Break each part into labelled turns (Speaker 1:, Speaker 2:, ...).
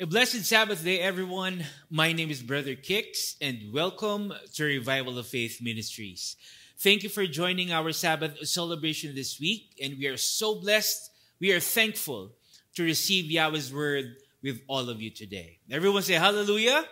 Speaker 1: A blessed Sabbath day, everyone. My name is Brother Kix, and welcome to Revival of Faith Ministries. Thank you for joining our Sabbath celebration this week, and we are so blessed. We are thankful to receive Yahweh's word with all of you today. Everyone say hallelujah.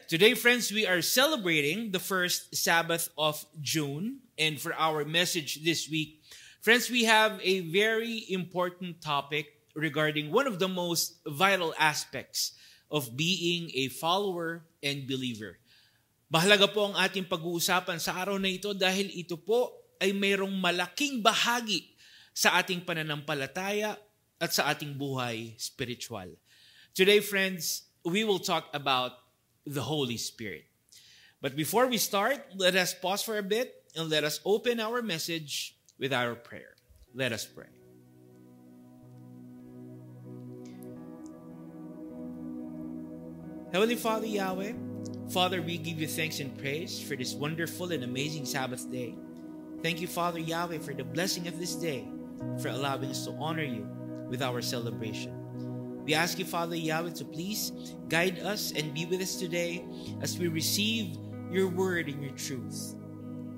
Speaker 1: Today, friends, we are celebrating the first Sabbath of June, and for our message this week, friends, we have a very important topic regarding one of the most vital aspects of being a follower and believer. Mahalaga po ang ating pag-uusapan sa araw na ito dahil ito po ay mayroong malaking bahagi sa ating pananampalataya at sa ating buhay spiritual. Today, friends, we will talk about the Holy Spirit. But before we start, let us pause for a bit and let us open our message with our prayer. Let us pray. Heavenly Father, Yahweh, Father, we give you thanks and praise for this wonderful and amazing Sabbath day. Thank you, Father Yahweh, for the blessing of this day, for allowing us to honor you with our celebration. We ask you, Father Yahweh, to please guide us and be with us today as we receive your word and your truth.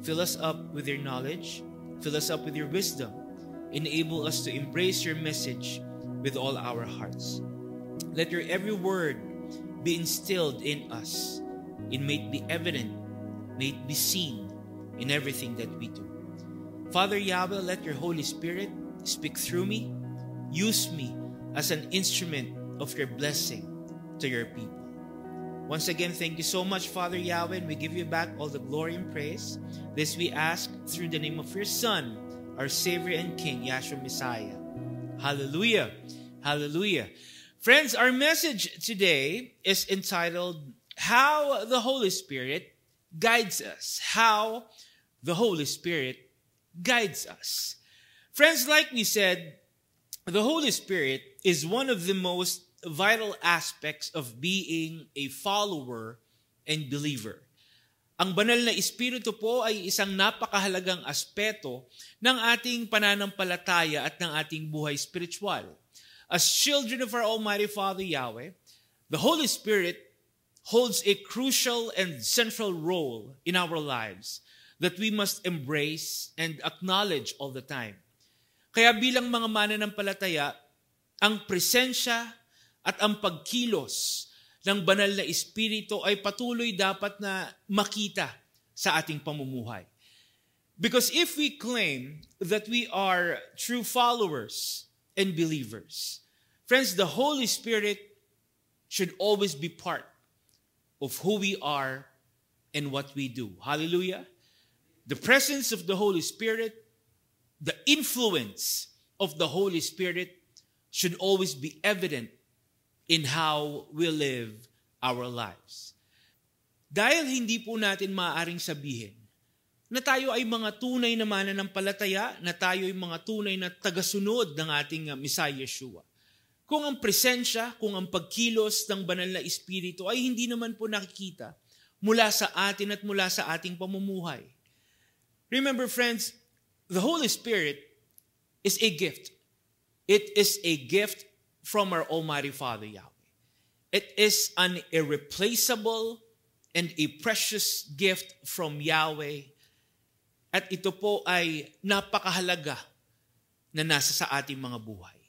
Speaker 1: Fill us up with your knowledge, fill us up with your wisdom, enable us to embrace your message with all our hearts. Let your every word be instilled in us. It may be evident, may it be seen in everything that we do. Father Yahweh, let your Holy Spirit speak through me. Use me as an instrument of your blessing to your people. Once again, thank you so much, Father Yahweh, and we give you back all the glory and praise. This we ask through the name of your Son, our Savior and King, Yahshua Messiah. Hallelujah. Hallelujah. Friends, our message today is entitled, How the Holy Spirit Guides Us. How the Holy Spirit Guides Us. Friends, like we said, the Holy Spirit is one of the most vital aspects of being a follower and believer. Ang banal na Espiritu po ay isang napakahalagang aspeto ng ating pananampalataya at ng ating buhay spiritual. As children of our Almighty Father Yahweh, the Holy Spirit holds a crucial and central role in our lives that we must embrace and acknowledge all the time. Kaya bilang mga mananampalataya, ang presensya at ang pagkilos ng banal na Espiritu ay patuloy dapat na makita sa ating pamumuhay. Because if we claim that we are true followers and believers, friends, the Holy Spirit should always be part of who we are and what we do. Hallelujah. The presence of the Holy Spirit, the influence of the Holy Spirit should always be evident in how we live our lives. Dahil hindi po natin maaaring sabihin na tayo ay mga tunay na mananampalataya, na tayo ay mga tunay na tagasunod ng ating Messiah Yeshua. Kung ang presensya, kung ang pagkilos ng banal na Espiritu ay hindi naman po nakikita mula sa atin at mula sa ating pamumuhay. Remember, friends, the Holy Spirit is a gift. It is a gift from our Almighty Father Yahweh. It is an irreplaceable and a precious gift from Yahweh. At ito po ay napakahalaga na nasa sa ating mga buhay.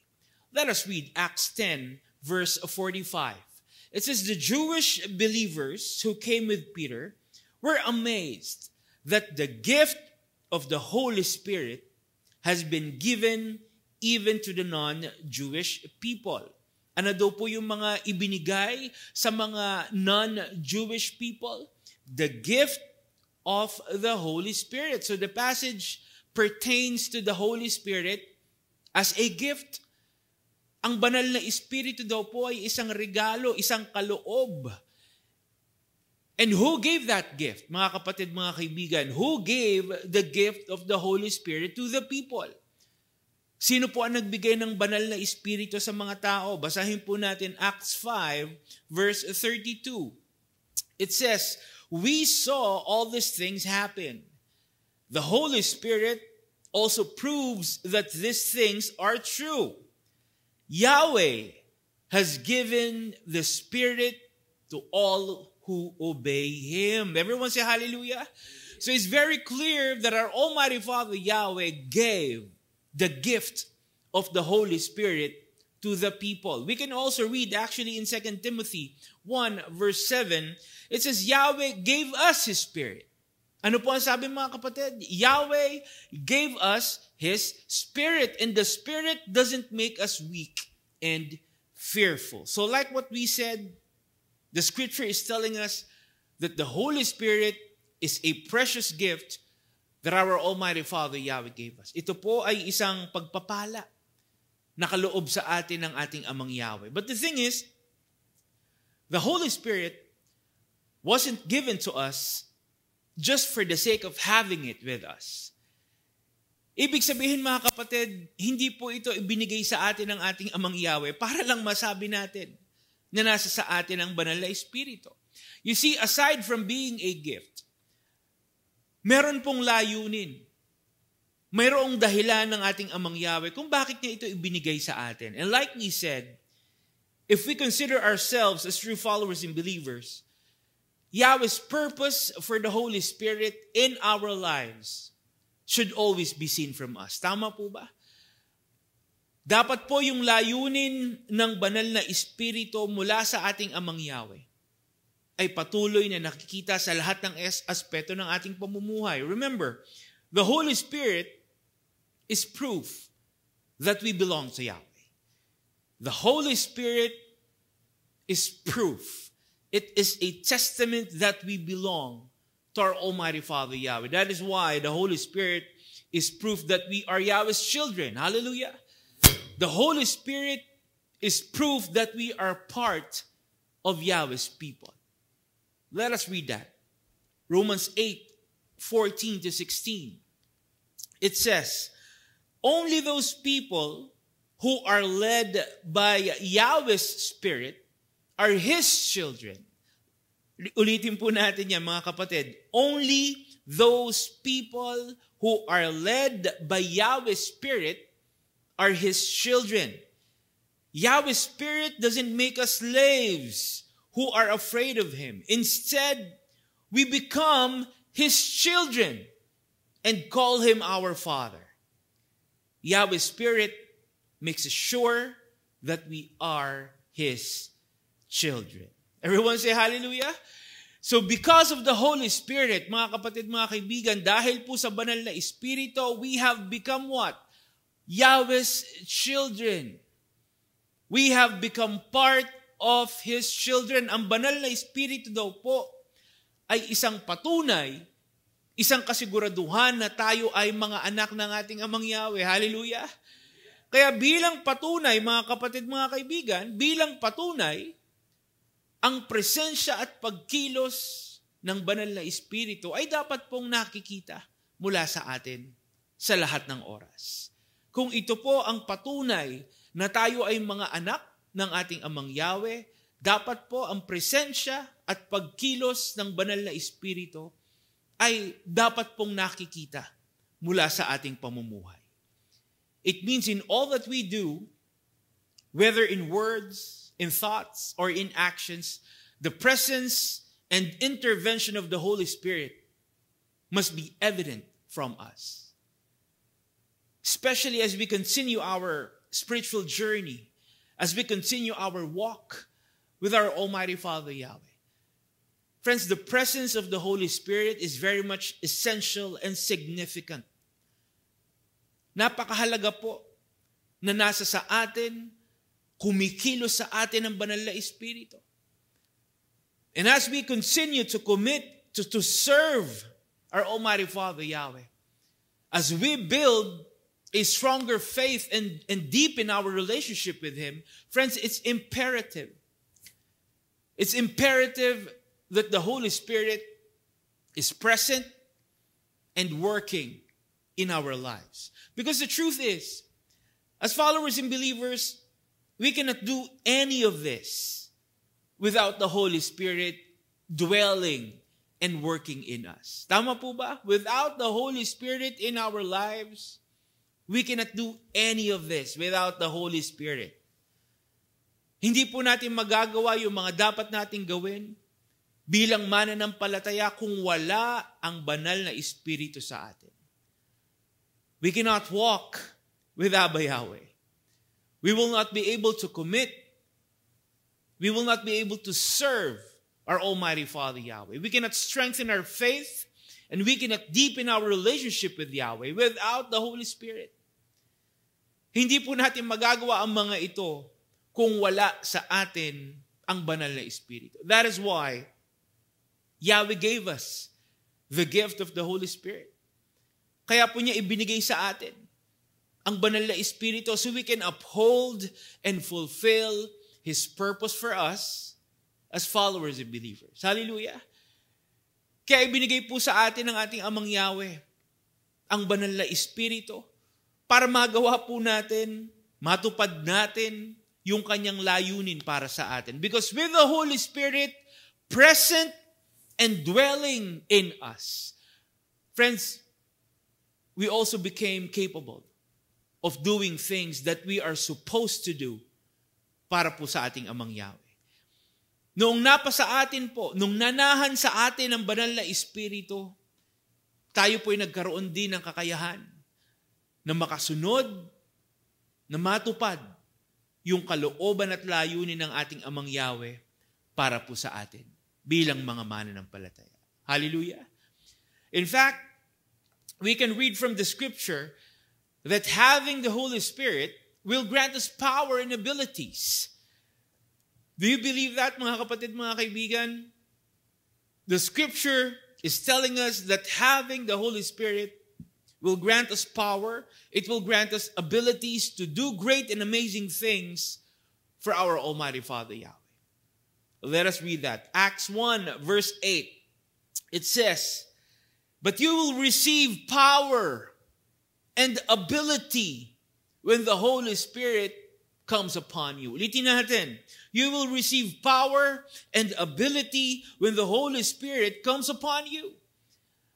Speaker 1: Let us read Acts 10, verse 45. It says, the Jewish believers who came with Peter were amazed that the gift of the Holy Spirit has been given even to the non-Jewish people. Ano daw po yung mga ibinigay sa mga non-Jewish people? The gift of the Holy Spirit. So the passage pertains to the Holy Spirit as a gift. Ang banal na Espiritu daw po ay isang regalo, isang kaloob. And who gave that gift? Mga kapatid, mga kaibigan, who gave the gift of the Holy Spirit to the people? Sino po ang nagbigay ng banal na Espiritu sa mga tao? Basahin po natin Acts 5, verse 32. It says, we saw all these things happen. The Holy Spirit also proves that these things are true. Yahweh has given the Spirit to all who obey Him. Everyone say hallelujah. So it's very clear that our Almighty Father Yahweh gave the gift of the Holy Spirit to the people. We can also read actually in 2 Timothy 1 verse 7, it says Yahweh gave us His Spirit. Ano po ang sabi mga kapatid? Yahweh gave us His Spirit, and the Spirit doesn't make us weak and fearful. So like what we said, the scripture is telling us that the Holy Spirit is a precious gift that our Almighty Father Yahweh gave us. Ito po ay isang pagpapala na kaloob sa atin ng ating Amang Yahweh. But the thing is, the Holy Spirit wasn't given to us just for the sake of having it with us. Ibig sabihin mga kapatid, hindi po ito ibinigay sa atin ng ating Amang Yahweh para lang masabi natin na nasa sa atin ang banal na Espiritu. You see, aside from being a gift, meron pong layunin. Mayroong dahilan ng ating Amang Yahweh kung bakit niya ito ibinigay sa atin. And like we said, if we consider ourselves as true followers and believers, Yahweh's purpose for the Holy Spirit in our lives should always be seen from us. Tama po ba? Dapat po yung layunin ng banal na Espiritu mula sa ating Amang Yahweh ay patuloy na nakikita sa lahat ng aspeto ng ating pamumuhay. Remember, the Holy Spirit is proof that we belong to Yahweh. The Holy Spirit is proof. It is a testament that we belong to our Almighty Father Yahweh. That is why the Holy Spirit is proof that we are Yahweh's children. Hallelujah. The Holy Spirit is proof that we are part of Yahweh's people. Let us read that. Romans 8:14-16. It says, only those people who are led by Yahweh's Spirit are His children. Ulitin po natin yan mga kapatid. Only those people who are led by Yahweh's Spirit are His children. Yahweh's Spirit doesn't make us slaves who are afraid of Him. Instead, we become His children and call Him our Father. Yahweh's Spirit makes us sure that we are His children. Everyone say hallelujah. So because of the Holy Spirit, mga kapatid, mga kaibigan, dahil po sa banal na Espiritu, we have become what? Yahweh's children. We have become part of His children. Ang banal na Espiritu daw po ay isang patunay, isang kasiguraduhan na tayo ay mga anak ng ating Amang Yahweh. Hallelujah. Kaya bilang patunay, mga kapatid, mga kaibigan, bilang patunay, ang presensya at pagkilos ng banal na Espiritu ay dapat pong nakikita mula sa atin sa lahat ng oras. Kung ito po ang patunay na tayo ay mga anak ng ating Amang Yahweh, dapat po ang presensya at pagkilos ng banal na Espiritu ay dapat pong nakikita mula sa ating pamumuhay. It means in all that we do, whether in words, in thoughts, or in actions, the presence and intervention of the Holy Spirit must be evident from us. Especially as we continue our spiritual journey, as we continue our walk with our Almighty Father Yahweh. Friends, the presence of the Holy Spirit is very much essential and significant. Napakahalaga po na nasa sa atin, kumikilos sa atin ang banal na Espiritu. And as we continue to commit to serve our Almighty Father Yahweh, as we build a stronger faith and deepen our relationship with Him, friends, it's imperative. It's imperative that the Holy Spirit is present and working in our lives. Because the truth is, as followers and believers, we cannot do any of this without the Holy Spirit dwelling and working in us. Tama po ba? Without the Holy Spirit in our lives, we cannot do any of this without the Holy Spirit. Hindi po natin magagawa yung mga dapat nating gawin bilang mananampalataya kung wala ang banal na Espiritu sa atin. We cannot walk with Abba Yahweh. We will not be able to commit. We will not be able to serve our Almighty Father Yahweh. We cannot strengthen our faith and we cannot deepen our relationship with Yahweh without the Holy Spirit. Hindi po natin magagawa ang mga ito kung wala sa atin ang banal na Espiritu. That is why Yahweh gave us the gift of the Holy Spirit. Kaya po niya ibinigay sa atin ang banal na Espiritu so we can uphold and fulfill His purpose for us as followers and believers. Hallelujah! Kaya ibinigay po sa atin ng ating Amang Yahweh ang banal na Espiritu para magawa po natin, matupad natin yung kanyang layunin para sa atin. Because with the Holy Spirit present and dwelling in us, friends, we also became capable of doing things that we are supposed to do para po sa ating Amang Yahweh. Noong napasa atin po, nung nanahan sa atin ang banal na Espiritu, tayo po'y nagkaroon din ng kakayahan na makasunod, na matupad yung kalooban at layunin ng ating Amang Yahweh para po sa atin bilang mga mananampalataya. Hallelujah! In fact, we can read from the scripture that having the Holy Spirit will grant us power and abilities. Do you believe that, mga kapatid, mga kaibigan? The scripture is telling us that having the Holy Spirit will grant us power. It will grant us abilities to do great and amazing things for our Almighty Father Yahweh. Let us read that. Acts 1 verse 8. It says, "But you will receive power and ability when the Holy Spirit comes upon you." Ulitin natin. You will receive power and ability when the Holy Spirit comes upon you.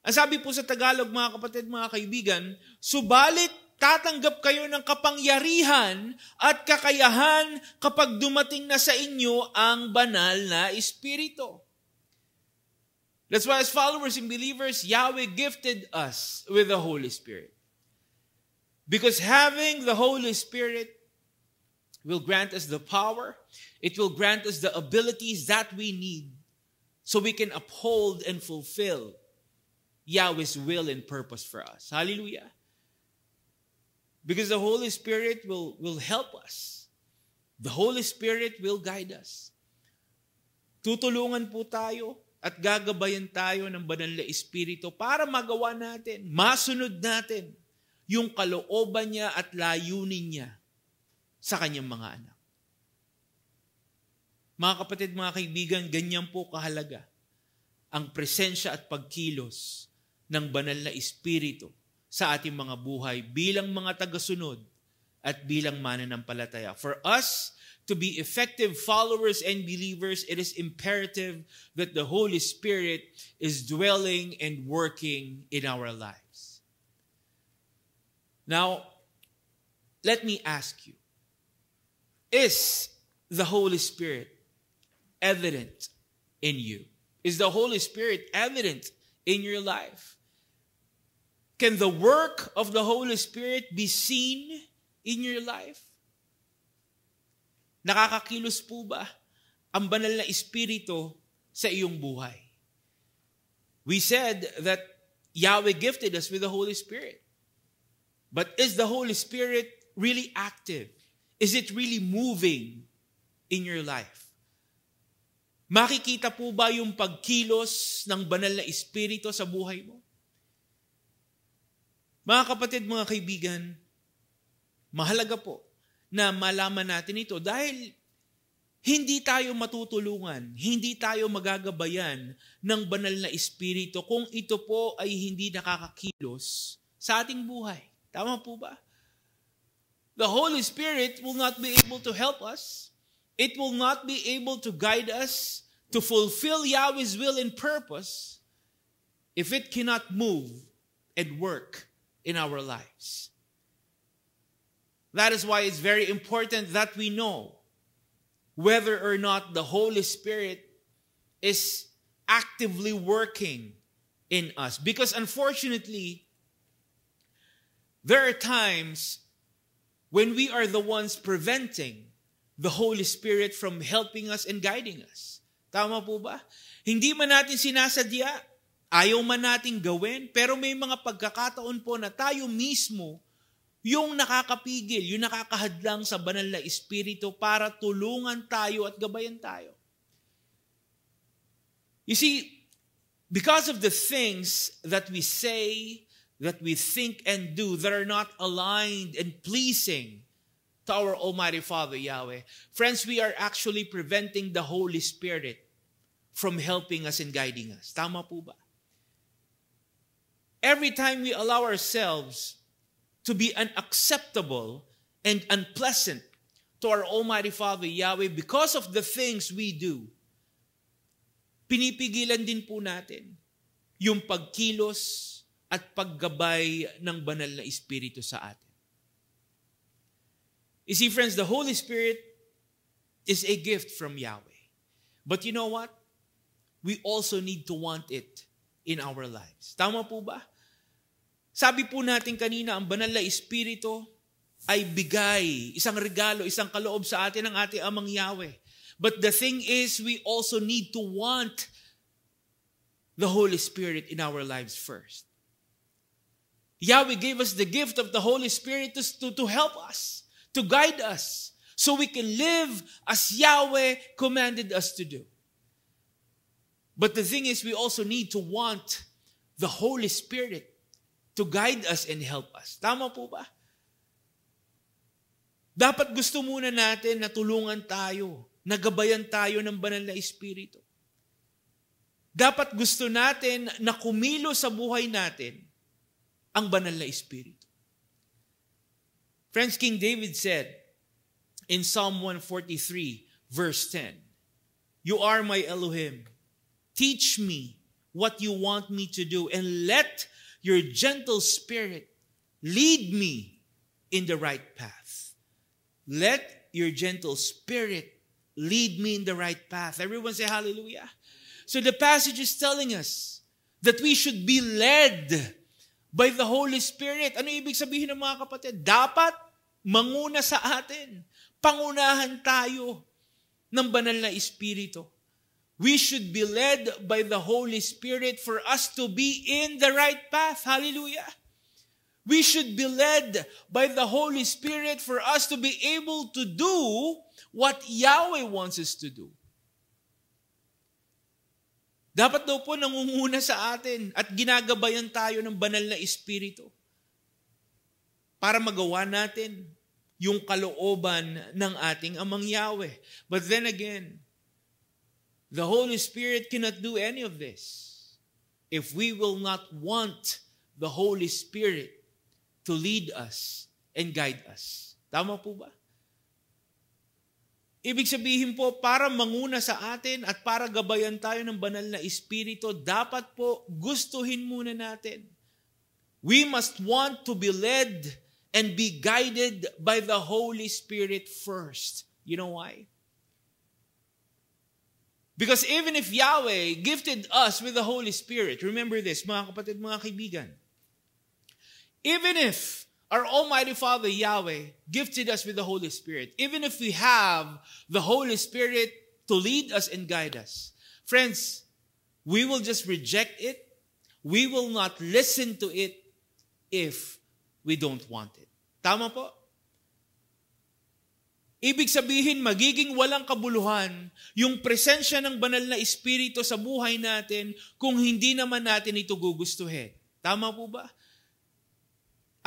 Speaker 1: Ang sabi po sa Tagalog, mga kapatid, mga kaibigan, subalit tatanggap kayo ng kapangyarihan at kakayahan kapag dumating na sa inyo ang banal na Espiritu. That's why as followers and believers, Yahweh gifted us with the Holy Spirit. Because having the Holy Spirit will grant us the power, it will grant us the abilities that we need so we can uphold and fulfill Yahweh's will and purpose for us. Hallelujah! Because the Holy Spirit will help us. The Holy Spirit will guide us. Tutulungan po tayo at gagabayan tayo ng banal na Espiritu para magawa natin, masunod natin yung kalooban niya at layunin niya sa kanyang mga anak. Mga kapatid, mga kaibigan, ganyan po kahalaga ang presensya at pagkilos ng banal na Espiritu sa ating mga buhay bilang mga tagasunod at bilang mananampalataya. For us to be effective followers and believers, it is imperative that the Holy Spirit is dwelling and working in our lives. Now, let me ask you, is the Holy Spirit evident in you? Is the Holy Spirit evident in your life? Can the work of the Holy Spirit be seen in your life? Nakakakilos po ba ang banal na Espiritu sa iyong buhay? We said that Yahweh gifted us with the Holy Spirit. But is the Holy Spirit really active? Is it really moving in your life? Makikita po ba yung pagkilos ng banal na Espiritu sa buhay mo? Mga kapatid, mga kaibigan, mahalaga po na malaman natin ito dahil hindi tayo matutulungan, hindi tayo magagabayan ng banal na Espiritu kung ito po ay hindi nakakakilos sa ating buhay. Tama po ba? The Holy Spirit will not be able to help us. It will not be able to guide us to fulfill Yahweh's will and purpose if it cannot move and work in our lives. That is why it's very important that we know whether or not the Holy Spirit is actively working in us. Because unfortunately, there are times when we are the ones preventing the Holy Spirit from helping us and guiding us. Tama po ba? Hindi man natin sinasadya, ayaw man natin gawin, pero may mga pagkakataon po na tayo mismo yung nakakapigil, yung nakakahadlang sa banal na Espiritu para tulungan tayo at gabayan tayo. You see, because of the things that we say, that we think and do that are not aligned and pleasing to our Almighty Father, Yahweh, friends, we are actually preventing the Holy Spirit from helping us and guiding us. Tama po ba? Every time we allow ourselves to be unacceptable and unpleasant to our Almighty Father, Yahweh, because of the things we do, pinipigilan din po natin yung pagkilos at paggabay ng banal na Espiritu sa atin. You see, friends, the Holy Spirit is a gift from Yahweh. But you know what? We also need to want it in our lives. Tama po ba? Sabi po natin kanina, ang banal na Espiritu ay bigay, isang regalo, isang kaloob sa atin ng ating Amang Yahweh. But the thing is, we also need to want the Holy Spirit in our lives first. Yahweh gave us the gift of the Holy Spirit to help us, to guide us, so we can live as Yahweh commanded us to do. But the thing is, we also need to want the Holy Spirit to guide us and help us. Tama po ba? Dapat gusto muna natin na tulungan tayo, nagabayan tayo ng banal na Espiritu. Dapat gusto natin na kumilo sa buhay natin ang banal na Espiritu. Friends, King David said in Psalm 143, verse 10, "You are my Elohim. Teach me what you want me to do, and let your gentle spirit lead me in the right path." Let your gentle spirit lead me in the right path. Everyone say hallelujah. So the passage is telling us that we should be led by the Holy Spirit. Ano ibig sabihin ng mga kapatid? Dapat manguna sa atin. Pangunahan tayo ng banal na Espiritu. We should be led by the Holy Spirit for us to be in the right path. Hallelujah. We should be led by the Holy Spirit for us to be able to do what Yahweh wants us to do. Dapat daw po nangunguna sa atin at ginagabayan tayo ng banal na Espiritu para magawa natin yung kalooban ng ating Amang Yahweh. But then again, the Holy Spirit cannot do any of this if we will not want the Holy Spirit to lead us and guide us. Tama po ba? Ibig sabihin po, para manguna sa atin at para gabayan tayo ng banal na Espiritu, dapat po gustuhin muna natin. We must want to be led and be guided by the Holy Spirit first. You know why? Because even if Yahweh gifted us with the Holy Spirit, remember this, mga kapatid, mga kaibigan, even if our Almighty Father Yahweh gifted us with the Holy Spirit, even if we have the Holy Spirit to lead us and guide us, friends, we will just reject it. We will not listen to it if we don't want it. Tama po? Ibig sabihin, magiging walang kabuluhan yung presensya ng banal na Espiritu sa buhay natin kung hindi naman natin ito gugustuhin. Tama po ba?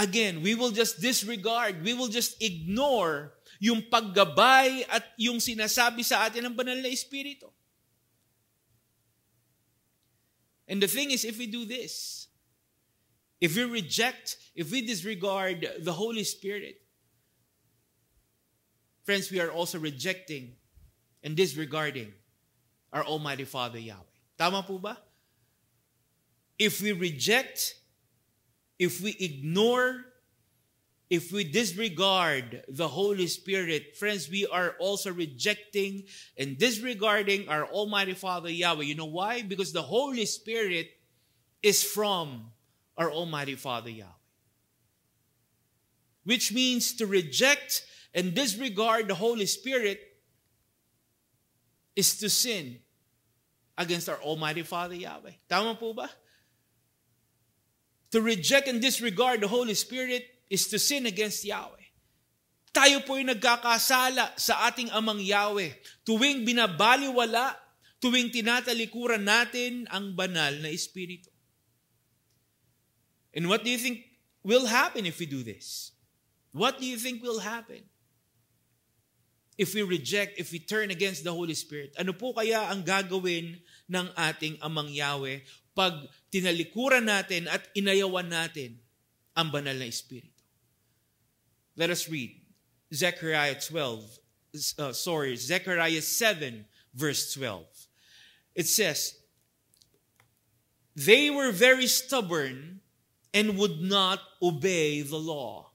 Speaker 1: Again, we will just disregard, we will just ignore yung paggabay at yung sinasabi sa atin ng banal na Espiritu. And the thing is, if we do this, if we reject, if we disregard the Holy Spirit, friends, we are also rejecting and disregarding our Almighty Father Yahweh. Tama po ba? If we reject, if we ignore, if we disregard the Holy Spirit, friends, we are also rejecting and disregarding our Almighty Father Yahweh. You know why? Because the Holy Spirit is from our Almighty Father Yahweh. Which means to reject and disregard the Holy Spirit is to sin against our Almighty Father Yahweh. Tama po ba? To reject and disregard the Holy Spirit is to sin against Yahweh. Tayo po yung nagkakasala sa ating Amang Yahweh. Tuwing binabaliwala, tuwing tinatalikuran natin ang banal na Espiritu. And what do you think will happen if we do this? What do you think will happen if we reject, if we turn against the Holy Spirit? Ano po kaya ang gagawin ng ating Amang Yahweh pag tinalikuran natin at inayawan natin ang banal na Espiritu? Let us read Zechariah 7 verse 12. It says, "They were very stubborn and would not obey the law.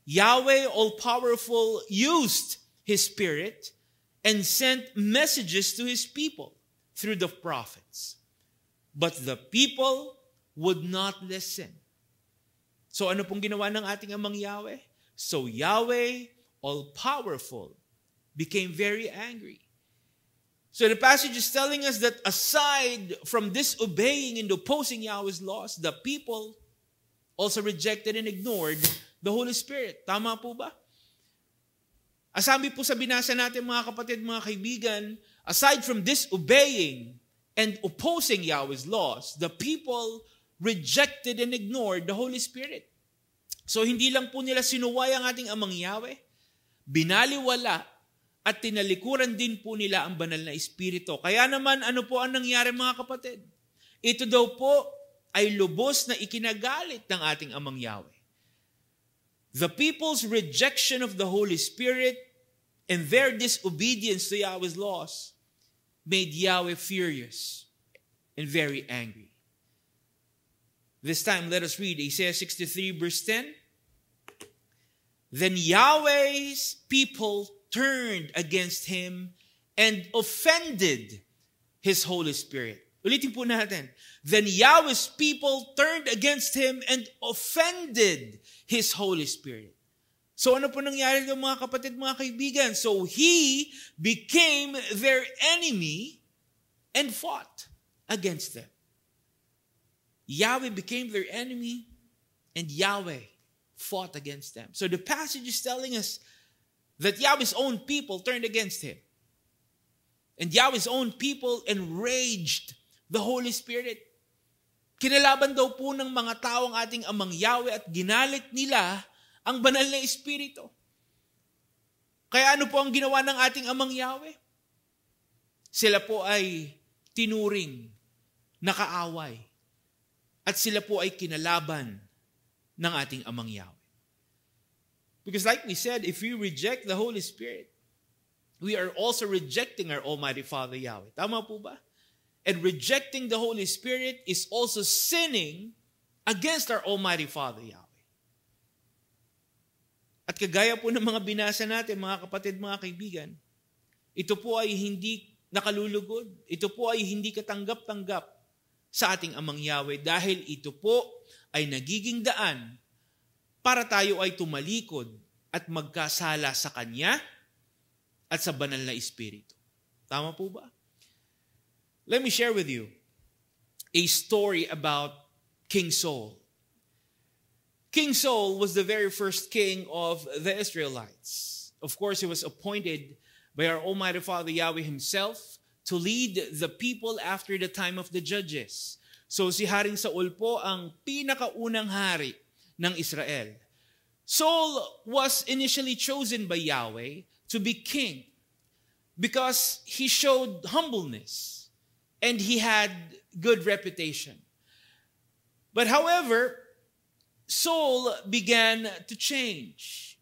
Speaker 1: Yahweh all-powerful used His Spirit and sent messages to His people through the prophets. But the people would not listen." So ano pong ginawa ng ating Amang Yahweh? So Yahweh, all-powerful, became very angry. So the passage is telling us that aside from disobeying and opposing Yahweh's laws, the people also rejected and ignored the Holy Spirit. Tama po ba? Asabi po sa binasa natin mga kapatid, mga kaibigan, aside from disobeying and opposing Yahweh's laws, the people rejected and ignored the Holy Spirit. So hindi lang po nila sinuway ang ating Amang Yahweh, binaliwala at tinalikuran din po nila ang banal na Espiritu. Kaya naman ano po ang nangyari mga kapatid? Ito daw po ay lubos na ikinagalit ng ating Amang Yahweh. The people's rejection of the Holy Spirit and their disobedience to Yahweh's laws made Yahweh furious and very angry. This time, let us read Isaiah 63 verse 10. "Then Yahweh's people turned against Him and offended His Holy Spirit." Ulitin po natin. "Then Yahweh's people turned against Him and offended His Holy Spirit." So ano po nangyari ng mga kapatid, mga kaibigan? So He became their enemy and fought against them. Yahweh became their enemy and Yahweh fought against them. So the passage is telling us that Yahweh's own people turned against Him. And Yahweh's own people enraged the Holy Spirit. Kinalaban daw po ng mga tao ang ating Amang Yahweh at ginalit nila ang banal na Espiritu. Kaya ano po ang ginawa ng ating Amang Yahweh? Sila po ay tinuring, nakaaway, at sila po ay kinalaban ng ating Amang Yahweh. Because like we said, if we reject the Holy Spirit, we are also rejecting our Almighty Father Yahweh. Tama po ba? And rejecting the Holy Spirit is also sinning against our Almighty Father Yahweh. At kagaya po ng mga binasa natin, mga kapatid, mga kaibigan, ito po ay hindi nakalulugod. Ito po ay hindi katanggap-tanggap sa ating Amang Yahweh dahil ito po ay nagiging daan para tayo ay tumalikod at magkasala sa Kanya at sa banal na Espiritu. Tama po ba? Let me share with you a story about King Saul. King Saul was the very first king of the Israelites. Of course, he was appointed by our Almighty Father Yahweh Himself to lead the people after the time of the judges. So si Haring Saul po ang pinakaunang hari ng Israel. Saul was initially chosen by Yahweh to be king because he showed humbleness and he had good reputation. But however, Saul began to change.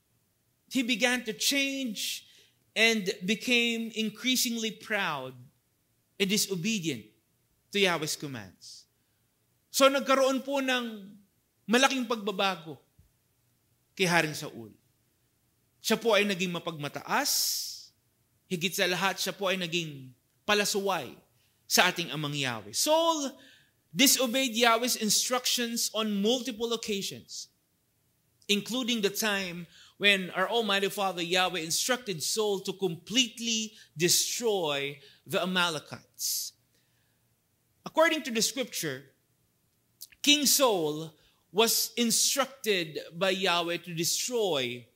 Speaker 1: He began to change and became increasingly proud and disobedient to Yahweh's commands. So nagkaroon po ng malaking pagbabago kay Haring Saul. Siya po ay naging mapagmataas. Higit sa lahat, siya po ay naging palasuway sa ating Amang Yahweh. Saul disobeyed Yahweh's instructions on multiple occasions, including the time when our Almighty Father Yahweh instructed Saul to completely destroy the Amalekites. According to the scripture, King Saul was instructed by Yahweh to destroy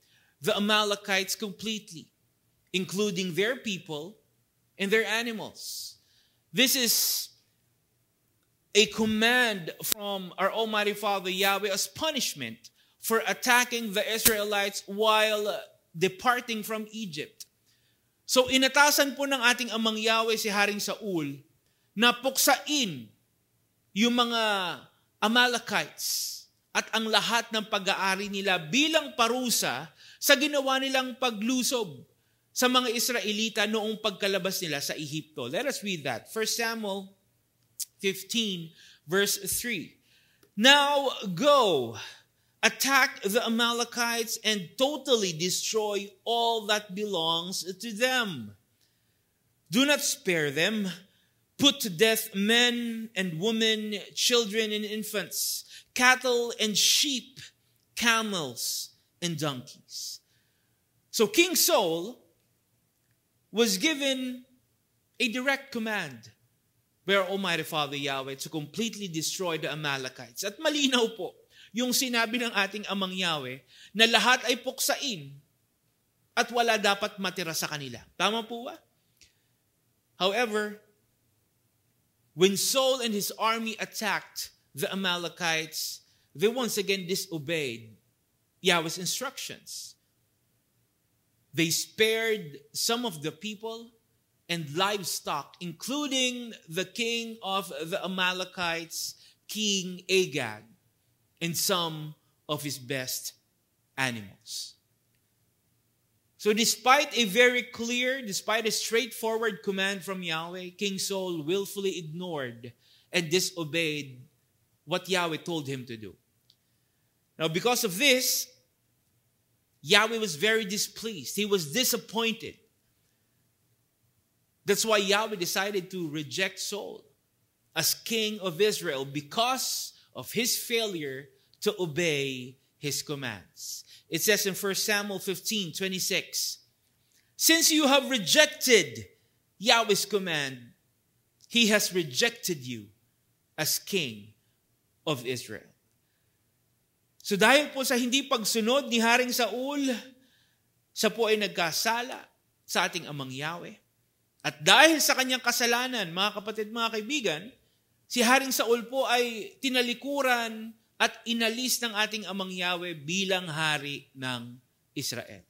Speaker 1: the Amalekites completely, including their people and their animals. This is a command from our Almighty Father Yahweh as punishment for attacking the Israelites while departing from Egypt. So inatasan po ng ating Amang Yahweh si Haring Saul na puksain yung mga Amalekites at ang lahat ng pag-aari nila bilang parusa sa ginawa nilang paglusob sa mga Israelita noong pagkalabas nila sa Ehipto. Let us read that. 1 Samuel 15 verse 3. Now go, attack the Amalekites and totally destroy all that belongs to them. Do not spare them. Put to death men and women, children and infants, cattle and sheep, camels and donkeys. So King Saul was given a direct command by our Almighty Father Yahweh to completely destroy the Amalekites. At malinaw po yung sinabi ng ating Amang Yahweh na lahat ay puksain at wala dapat matira sa kanila. Tama po ba? However, when Saul and his army attacked the Amalekites, they once again disobeyed Yahweh's instructions. They spared some of the people and livestock, including the king of the Amalekites, King Agag, and some of his best animals. So despite a very clear, despite a straightforward command from Yahweh, King Saul willfully ignored and disobeyed what Yahweh told him to do. Now because of this, Yahweh was very displeased. He was disappointed. That's why Yahweh decided to reject Saul as king of Israel because of his failure to obey his commands. It says in 1 Samuel 15:26, since you have rejected Yahweh's command, he has rejected you as king of Israel. So dahil po sa hindi pagsunod ni Haring Saul, siya po ay nagkasala sa ating Amang Yahweh. At dahil sa kanyang kasalanan, mga kapatid, mga kaibigan, si Haring Saul po ay tinalikuran at inalis ng ating Amang Yahweh bilang hari ng Israel.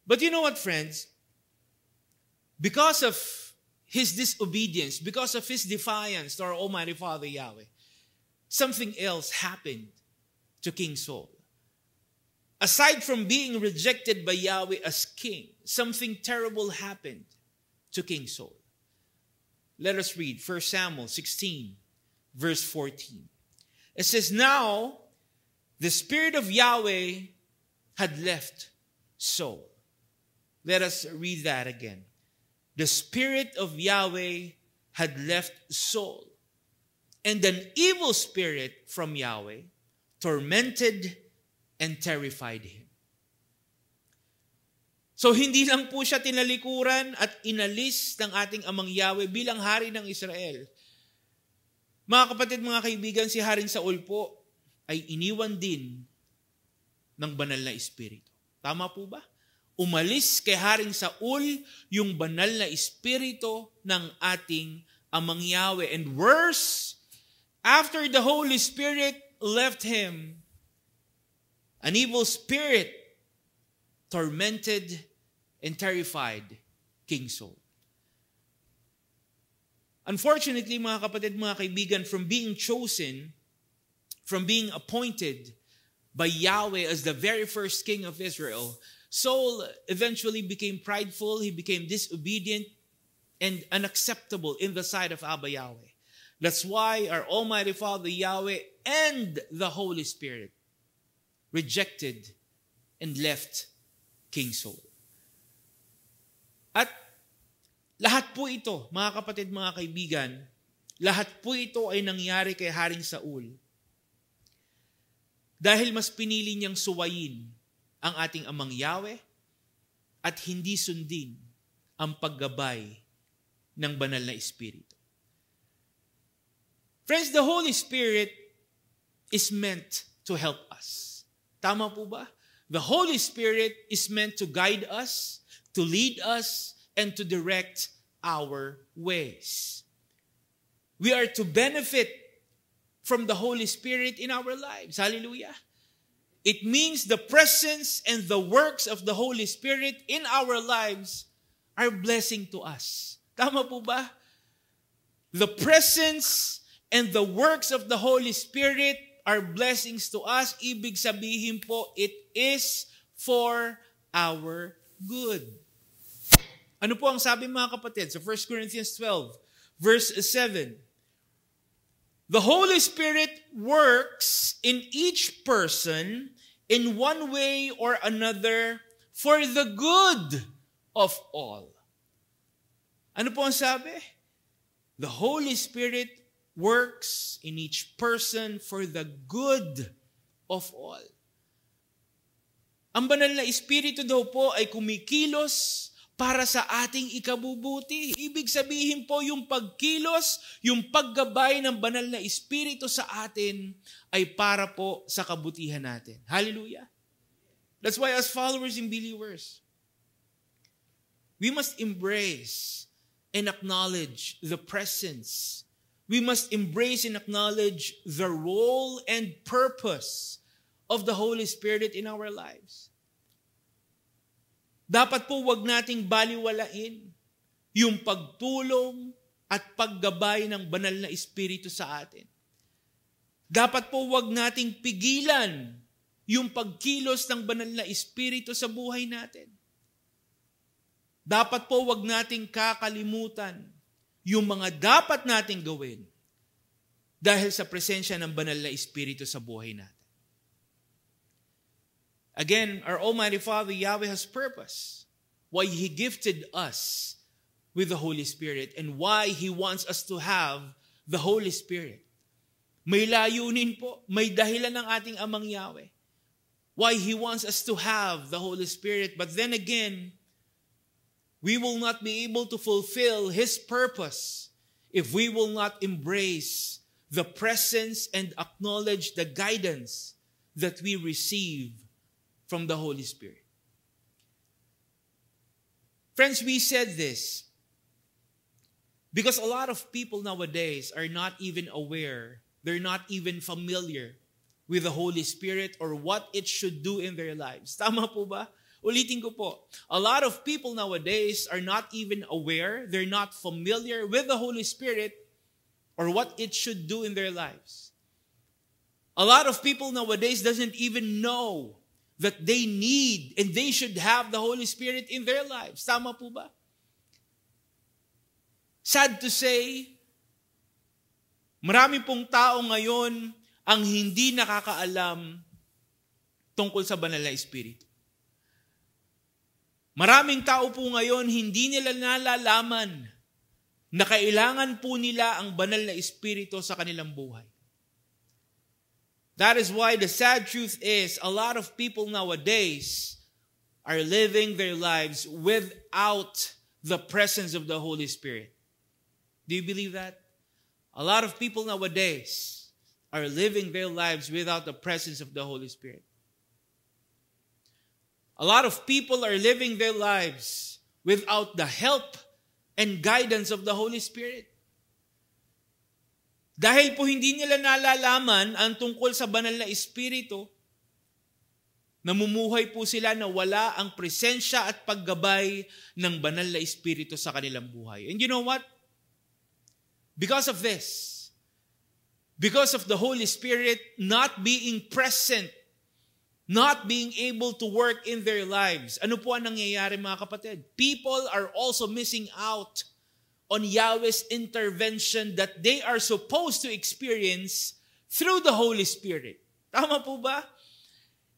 Speaker 1: But you know what, friends? Because of his disobedience, because of his defiance to our Almighty Father Yahweh, something else happened to King Saul. Aside from being rejected by Yahweh as king, something terrible happened to King Saul. Let us read 1 Samuel 16, verse 14. It says, now the Spirit of Yahweh had left Saul. Let us read that again. The Spirit of Yahweh had left Saul, and an evil spirit from Yahweh tormented and terrified him. So hindi lang po siya tinalikuran at inalis ng ating Amang Yahweh bilang hari ng Israel. Mga kapatid, mga kaibigan, si Haring Saul po ay iniwan din ng banal na espiritu. Tama po ba? Umalis kay Haring Saul yung banal na espiritu ng ating Amang Yahweh. And worse, after the Holy Spirit left him, an evil spirit tormented and terrified King Saul. Unfortunately, mga kapatid, mga kaibigan, from being chosen, from being appointed by Yahweh as the very first king of Israel, Saul eventually became prideful, he became disobedient, and unacceptable in the sight of Abba Yahweh. That's why our Almighty Father Yahweh and the Holy Spirit rejected, and left King Saul. At lahat po ito, mga kapatid, mga kaibigan, lahat po ito ay nangyari kay Haring Saul dahil mas pinili niyang suwayin ang ating Amang Yahweh at hindi sundin ang paggabay ng banal na Espiritu. Friends, the Holy Spirit is meant to help us. Tama po ba? The Holy Spirit is meant to guide us, to lead us, and to direct our ways. We are to benefit from the Holy Spirit in our lives. Hallelujah. It means the presence and the works of the Holy Spirit in our lives are blessing to us. Tama po ba? The presence and the works of the Holy Spirit are blessings to us. Ibig sabihin po, it is for our good. Ano po ang sabi mga kapatid? Sa 1 Corinthians 12, verse 7. The Holy Spirit works in each person in one way or another for the good of all. Ano po ang sabi? The Holy Spirit works in each person for the good of all. Ang banal na Espiritu daw po ay kumikilos para sa ating ikabubuti. Ibig sabihin po yung pagkilos, yung paggabay ng banal na Espiritu sa atin ay para po sa kabutihan natin. Hallelujah! That's why as followers and believers, we must embrace and acknowledge the presence. We must embrace and acknowledge the role and purpose of the Holy Spirit in our lives. Dapat po wag nating baliwalain yung pagtulong at paggabay ng banal na Espiritu sa atin. Dapat po wag nating pigilan yung pagkilos ng banal na Espiritu sa buhay natin. Dapat po wag nating kakalimutan yung mga dapat nating gawin dahil sa presensya ng banal na Espiritu sa buhay natin. Again, our Almighty Father, Yahweh, has purpose. Why He gifted us with the Holy Spirit and why He wants us to have the Holy Spirit. May layunin po, may dahilan ng ating Amang Yahweh. Why He wants us to have the Holy Spirit. But then again, we will not be able to fulfill His purpose if we will not embrace the presence and acknowledge the guidance that we receive from the Holy Spirit. Friends, we said this because a lot of people nowadays are not even aware, they're not even familiar with the Holy Spirit or what it should do in their lives. Tama po ba? Ulitin ko po. A lot of people nowadays are not even aware, they're not familiar with the Holy Spirit or what it should do in their lives. A lot of people nowadays doesn't even know that they need and they should have the Holy Spirit in their lives. Tama po ba? Sad to say, marami pong tao ngayon ang hindi nakakaalam tungkol sa banal na Espiritu. Maraming tao po ngayon hindi nila nalalaman na kailangan po nila ang banal na Espiritu sa kanilang buhay. That is why the sad truth is a lot of people nowadays are living their lives without the presence of the Holy Spirit. Do you believe that? A lot of people nowadays are living their lives without the presence of the Holy Spirit. A lot of people are living their lives without the help and guidance of the Holy Spirit. Dahil po hindi nila nalalaman ang tungkol sa banal na Espiritu, namumuhay po sila na wala ang presensya at paggabay ng banal na Espiritu sa kanilang buhay. And you know what? Because of this, because of the Holy Spirit not being present, not being able to work in their lives, ano po ang nangyayari mga kapatid? People are also missing out on Yahweh's intervention that they are supposed to experience through the Holy Spirit. Tama po ba?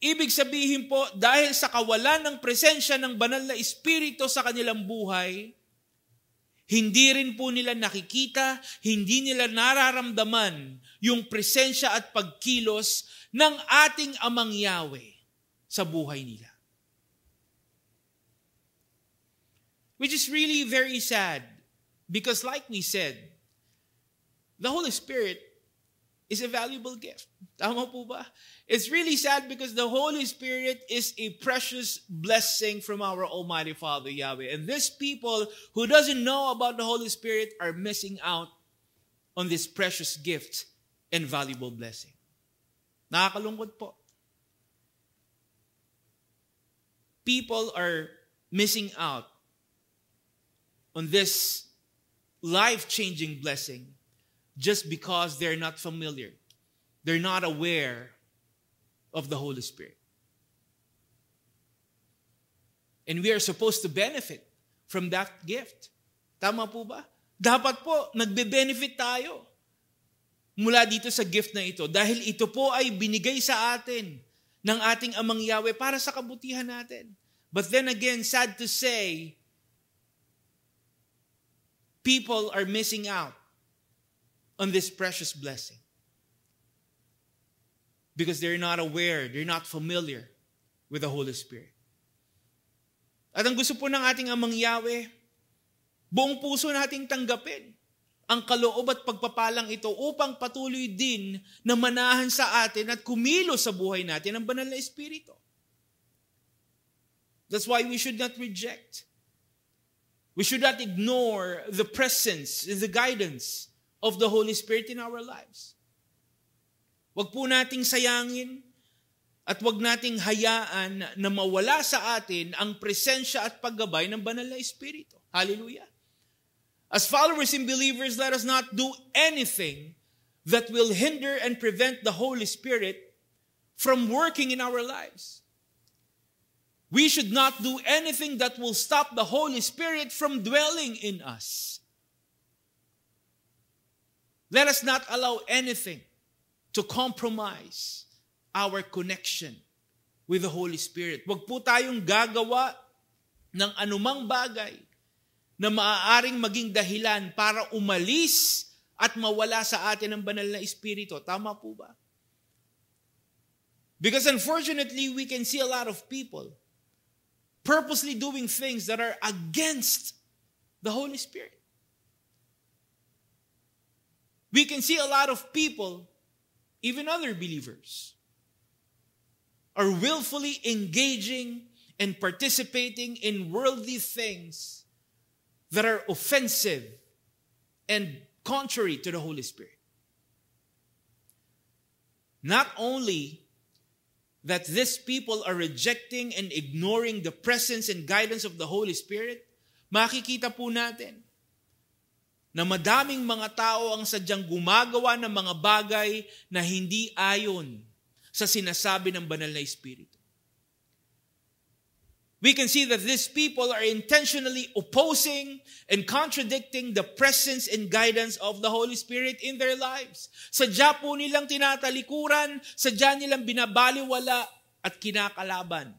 Speaker 1: Ibig sabihin po, dahil sa kawalan ng presensya ng banal na Espiritu sa kanilang buhay, hindi rin po nila nakikita, hindi nila nararamdaman yung presensya at pagkilos ng ating Amang Yahweh sa buhay nila. Which is really very sad because like we said, the Holy Spirit is a valuable gift. Tama po ba? It's really sad because the Holy Spirit is a precious blessing from our Almighty Father Yahweh. And these people who doesn't know about the Holy Spirit are missing out on this precious gift and valuable blessing. Nakakalungkot po. People are missing out on this life-changing blessing just because they're not familiar. They're not aware of the Holy Spirit. And we are supposed to benefit from that gift. Tama po ba? Dapat po, nagbe-benefit tayo mula dito sa gift na ito. Dahil ito po ay binigay sa atin ng ating Amang Yahweh para sa kabutihan natin. But then again, sad to say, people are missing out on this precious blessing. Because they're not aware, they're not familiar with the Holy Spirit. At ang gusto po ng ating Amang Yahweh, buong puso nating tanggapin ang kaloob at pagpapalang ito upang patuloy din na manahan sa atin at kumilos sa buhay natin ang banal na Espiritu. That's why we should not reject. We should not ignore the presence and the guidance of the Holy Spirit in our lives. Huwag po nating sayangin at huwag nating hayaan na mawala sa atin ang presensya at paggabay ng banal na Espiritu. Hallelujah. As followers and believers, let us not do anything that will hinder and prevent the Holy Spirit from working in our lives. We should not do anything that will stop the Holy Spirit from dwelling in us. Let us not allow anything to compromise our connection with the Holy Spirit. Huwag po tayong gagawa ng anumang bagay na maaaring maging dahilan para umalis at mawala sa atin ang banal na Espiritu. Tama po ba? Because unfortunately, we can see a lot of people purposely doing things that are against the Holy Spirit. We can see a lot of people, even other believers, are willfully engaging and participating in worldly things that are offensive and contrary to the Holy Spirit. Not only that these people are rejecting and ignoring the presence and guidance of the Holy Spirit, makikita po natin na madaming mga tao ang sadyang gumagawa ng mga bagay na hindi ayon sa sinasabi ng banal na Espiritu. We can see that these people are intentionally opposing and contradicting the presence and guidance of the Holy Spirit in their lives. Sadya po nilang tinatalikuran, sadya nilang binabaliwala at kinakalaban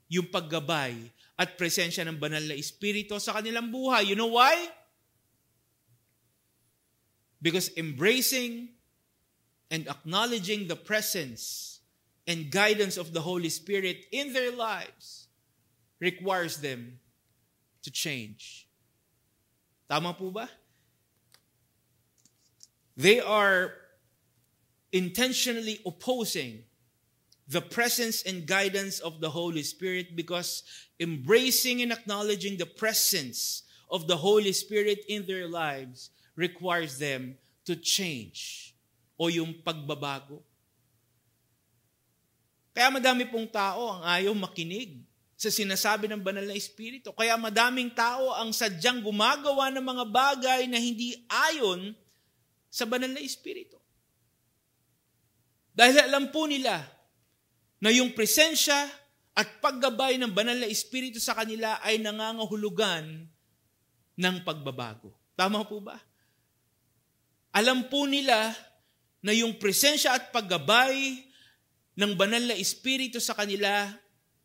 Speaker 1: yung paggabay at presensya ng banal na Espiritu sa kanilang buhay. You know why? Because embracing and acknowledging the presence and guidance of the Holy Spirit in their lives requires them to change. Tama po ba? They are intentionally opposing the presence and guidance of the Holy Spirit because embracing and acknowledging the presence of the Holy Spirit in their lives requires them to change o yung pagbabago. Kaya madami pong tao ang ayaw makinig sa sinasabi ng banal na Espiritu. Kaya madaming tao ang sadyang gumagawa ng mga bagay na hindi ayon sa banal na Espiritu. Dahil alam po nila na yung presensya at paggabay ng banal na Espiritu sa kanila ay nangangahulugan ng pagbabago. Tama po ba? Alam po nila na yung presensya at paggabay ng banal na Espiritu sa kanila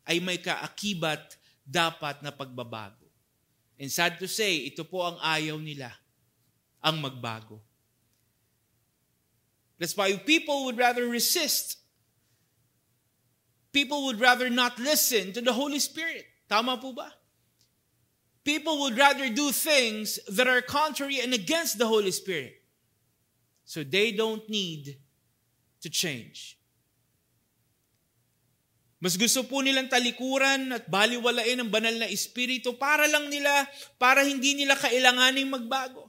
Speaker 1: ay may kaakibat dapat na pagbabago. And sad to say, ito po ang ayaw nila, ang magbago. That's why people would rather resist. People would rather not listen to the Holy Spirit. Tama po ba? People would rather do things that are contrary and against the Holy Spirit. So they don't need to change. Mas gusto po nilang talikuran at baliwalain ang banal na Espiritu para hindi nila kailanganing magbago.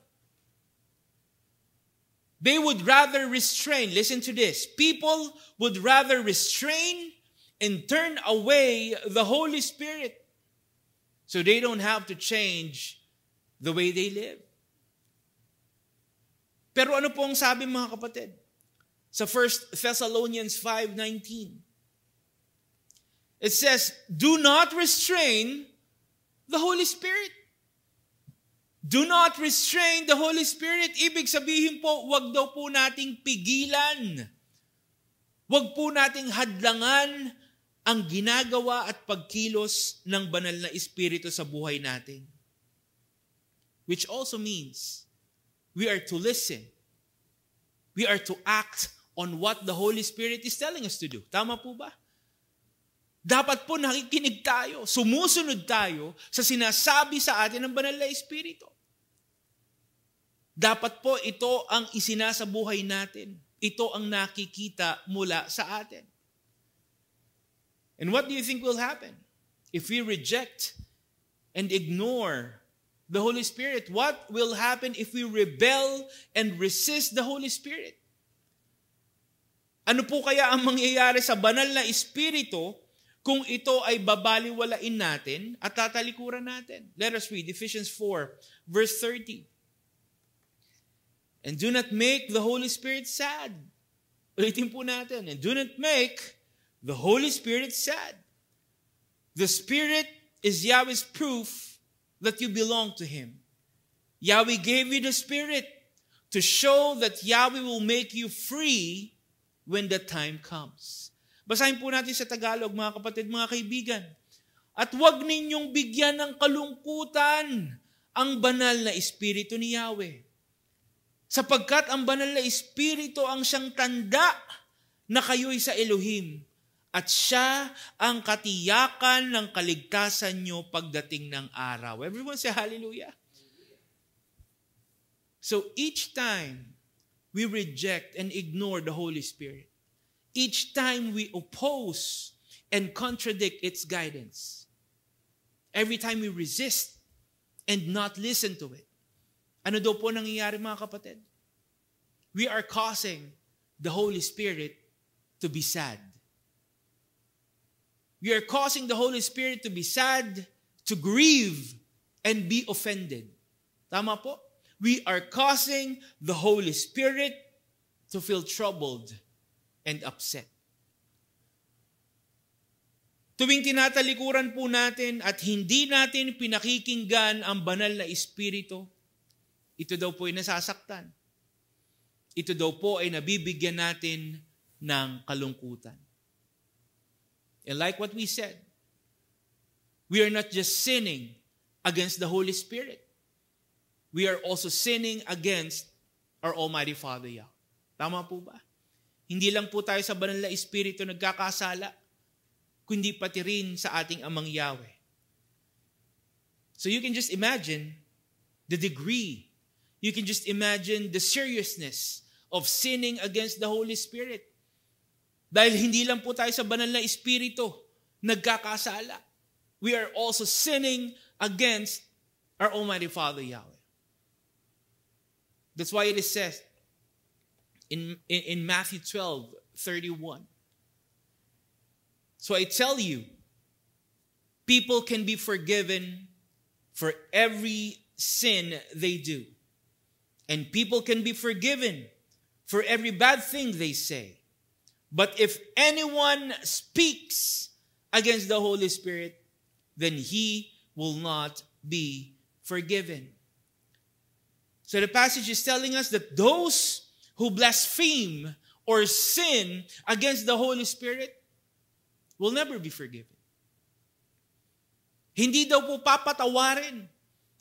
Speaker 1: They would rather restrain, listen to this, people would rather restrain and turn away the Holy Spirit so they don't have to change the way they live. Pero ano po ang sabi mga kapatid? Sa 1 Thessalonians 5:19. It says, do not restrain the Holy Spirit. Do not restrain the Holy Spirit. Ibig sabihin po, wag daw po nating pigilan. Wag po nating hadlangan ang ginagawa at pagkilos ng banal na Espiritu sa buhay natin. Which also means, we are to listen. We are to act on what the Holy Spirit is telling us to do. Tama po ba? Dapat po nakikinig tayo, sumusunod tayo sa sinasabi sa atin ng banal na Espiritu. Dapat po ito ang isinasabuhay natin. Ito ang nakikita mula sa atin. And what do you think will happen if we reject and ignore the Holy Spirit? What will happen if we rebel and resist the Holy Spirit? Ano po kaya ang mangyayari sa banal na Espiritu kung ito ay babaliwalain natin at tatalikuran natin? Let us read Ephesians 4, verse 30. And do not make the Holy Spirit sad. Ulitin po natin. And do not make the Holy Spirit sad. The Spirit is Yahweh's proof that you belong to Him. Yahweh gave you the Spirit to show that Yahweh will make you free when the time comes. Basahin po natin sa Tagalog, mga kapatid, mga kaibigan. At huwag ninyong bigyan ng kalungkutan ang banal na Espiritu ni Yahweh. Sapagkat ang banal na Espiritu ang siyang tanda na kayo'y sa Elohim. At siya ang katiyakan ng kaligtasan nyo pagdating ng araw. Everyone say hallelujah. So each time we reject and ignore the Holy Spirit, each time we oppose and contradict its guidance, every time we resist and not listen to it, ano daw po nangyayari mga kapatid? We are causing the Holy Spirit to be sad. We are causing the Holy Spirit to be sad, to grieve, and be offended. Tama po? We are causing the Holy Spirit to feel troubled and upset. Tuwing tinatalikuran po natin at hindi natin pinakikinggan ang banal na Espiritu, ito daw po ay nasasaktan. Ito daw po ay nabibigyan natin ng kalungkutan. And like what we said, we are not just sinning against the Holy Spirit. We are also sinning against our Almighty Father Yahweh. Tama po ba? Hindi lang po tayo sa banal na Espiritu nagkakasala, kundi pati rin sa ating Amang Yahweh. So you can just imagine the degree. You can just imagine the seriousness of sinning against the Holy Spirit. Dahil hindi lang po tayo sa banal na Espiritu nagkakasala. We are also sinning against our Almighty Father Yahweh. That's why it is said in Matthew 12:31. So I tell you, people can be forgiven for every sin they do. And people can be forgiven for every bad thing they say. But if anyone speaks against the Holy Spirit, then he will not be forgiven. So the passage is telling us that those who blaspheme or sin against the Holy Spirit, will never be forgiven. Hindi daw po papatawarin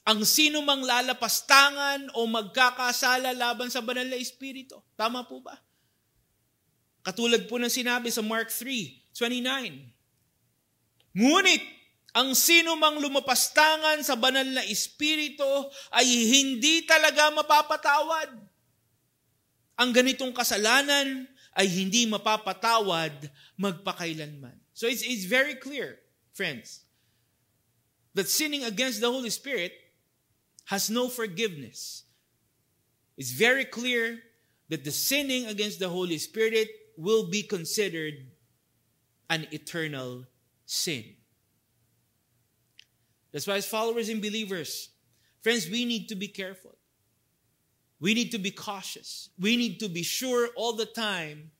Speaker 1: ang sino mang lalapastangan o magkakasala laban sa banal na Espiritu. Tama po ba? Katulad po ng sinabi sa Mark 3:29. Ngunit, ang sino mang lumapastangan sa banal na Espiritu ay hindi talaga mapapatawad. Ang ganitong kasalanan ay hindi mapapatawad magpakailanman. So it's very clear, friends, that sinning against the Holy Spirit has no forgiveness. It's very clear that the sinning against the Holy Spirit will be considered an eternal sin. That's why as followers and believers, friends, we need to be careful. We need to be cautious. We need to be sure all the time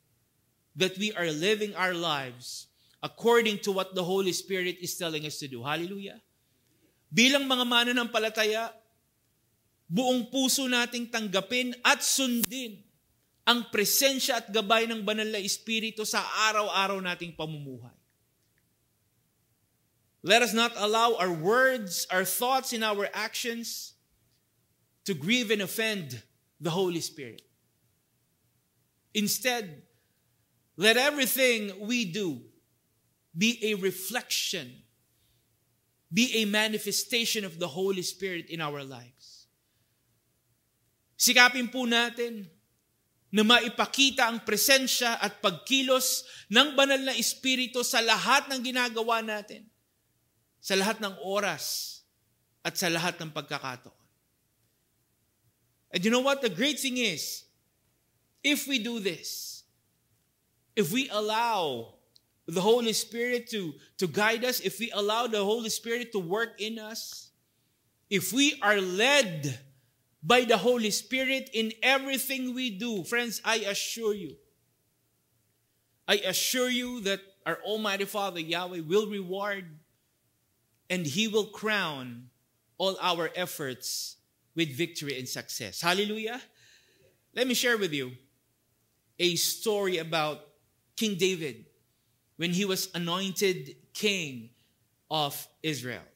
Speaker 1: that we are living our lives according to what the Holy Spirit is telling us to do. Hallelujah. Bilang mga mananampalataya, buong puso nating tanggapin at sundin ang presensya at gabay ng banal na Espiritu sa araw-araw nating pamumuhay. Let us not allow our words, our thoughts, and our actions to grieve and offend the Holy Spirit. Instead, let everything we do be a reflection, be a manifestation of the Holy Spirit in our lives. Sikapin po natin na maipakita ang presensya at pagkilos ng banal na Espiritu sa lahat ng ginagawa natin, sa lahat ng oras, at sa lahat ng pagkakataon. And you know what? The great thing is, if we do this, if we allow the Holy Spirit to guide us, if we allow the Holy Spirit to work in us, if we are led by the Holy Spirit in everything we do, friends, I assure you that our Almighty Father, Yahweh, will reward and He will crown all our efforts with victory and success. Hallelujah. Let me share with you a story about King David when he was anointed king of Israel.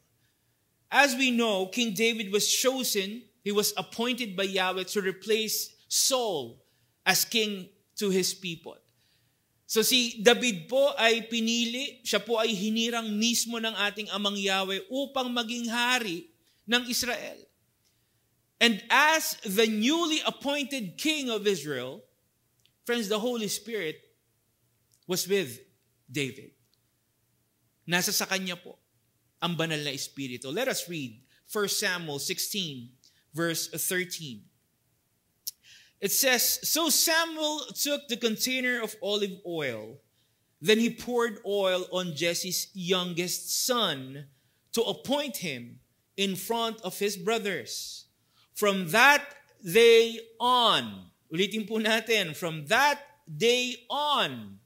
Speaker 1: As we know, King David was chosen, he was appointed by Yahweh to replace Saul as king to his people. So si David po ay pinili, siya po ay hinirang mismo ng ating amang Yahweh upang maging hari ng Israel. And as the newly appointed king of Israel, friends, the Holy Spirit was with David. Nasa sa kanya po ang banal na Espiritu. Let us read 1 Samuel 16, verse 13. It says, So Samuel took the container of olive oil. Then he poured oil on Jesse's youngest son to appoint him in front of his brothers. From that day on, ulitin po natin, from that day on,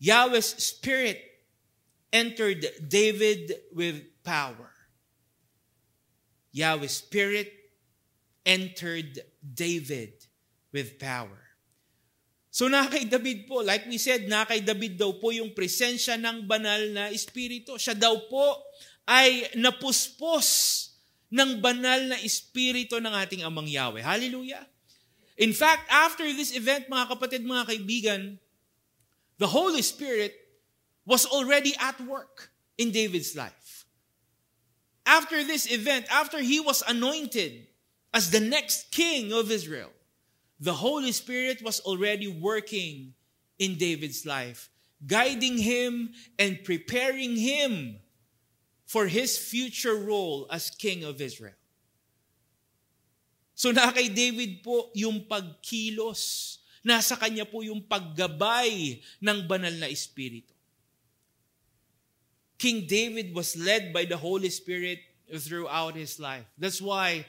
Speaker 1: Yahweh's Spirit entered David with power. Yahweh's Spirit entered David with power. So kay David po, like we said, kay David daw po yung presensya ng banal na Espiritu. Siya daw po ay napuspos ng banal na Espiritu ng ating amang Yahweh. Hallelujah! In fact, after this event, mga kapatid, mga kaibigan, the Holy Spirit was already at work in David's life. After this event, after he was anointed as the next king of Israel, the Holy Spirit was already working in David's life, guiding him and preparing him for his future role as king of Israel. So kay David po yung pagkilos, nasa kanya po yung paggabay ng banal na Espiritu. King David was led by the Holy Spirit throughout his life. That's why,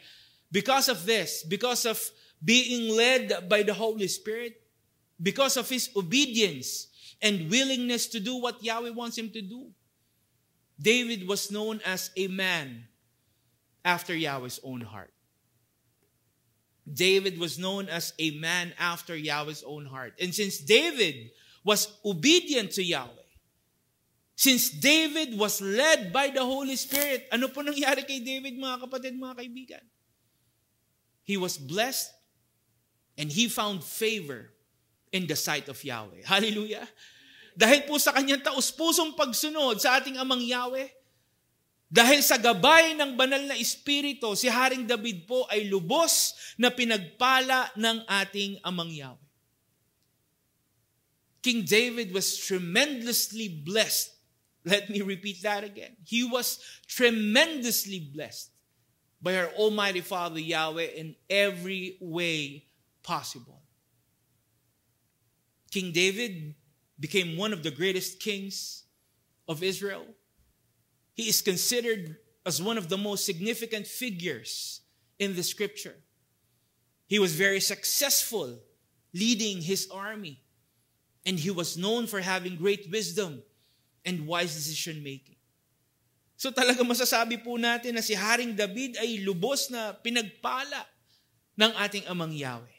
Speaker 1: because of this, because of being led by the Holy Spirit, because of his obedience and willingness to do what Yahweh wants him to do, David was known as a man after Yahweh's own heart. David was known as a man after Yahweh's own heart. And since David was obedient to Yahweh, Since David was led by the Holy Spirit, ano po nangyari kay David, mga kapatid, mga kaibigan? He was blessed and he found favor in the sight of Yahweh. Hallelujah! Dahil po sa kanyang taus-pusong pagsunod sa ating Amang Yahweh, dahil sa gabay ng banal na Espiritu, si Haring David po ay lubos na pinagpala ng ating Amang Yahweh. King David was tremendously blessed. Let me repeat that again. He was tremendously blessed by our Almighty Father Yahweh in every way possible. King David became one of the greatest kings of Israel. He is considered as one of the most significant figures in the scripture. He was very successful leading his army, and he was known for having great wisdom and wise decision-making. So talaga masasabi po natin na si Haring David ay lubos na pinagpala ng ating Amang Yahweh.